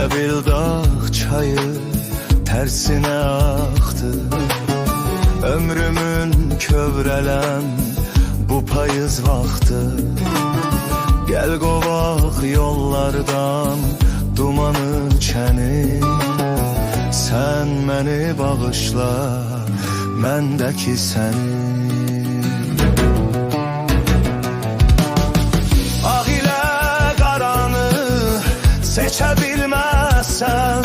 Elə bil dağ çayı tersine aktı. Ömrümün kövrələn bu payız vaxtı. Gel qovaq yollardan dumanı çəni. Sen məni bağışla, məndəki səni. Ağ ilə qaranı seçə bilməzsən,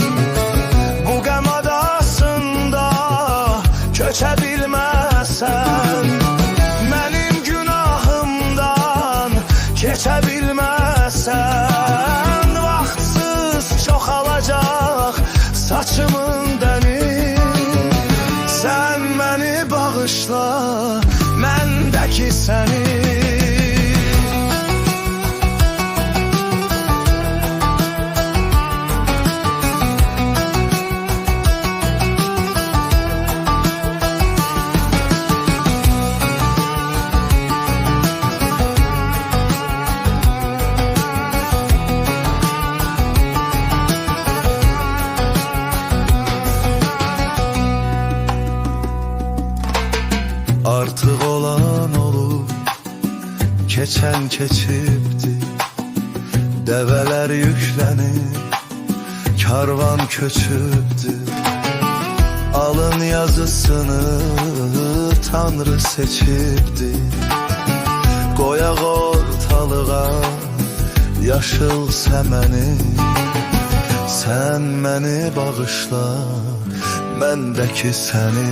bu qəm adasında köçə bilməzsən, mənim günahımdan keçə bilməzsən. Vaxtsız çoxalacaq saçımın dəni. Sən məni bağışla, məndəki səni. Artık olan olup keçen keçibdi. Develer yüklenip karvan köçübdü. Alın yazısını Tanrı seçibdi. Qoyaq ortalığa yaşıl səməni. Sən məni bağışla, məndəki səni.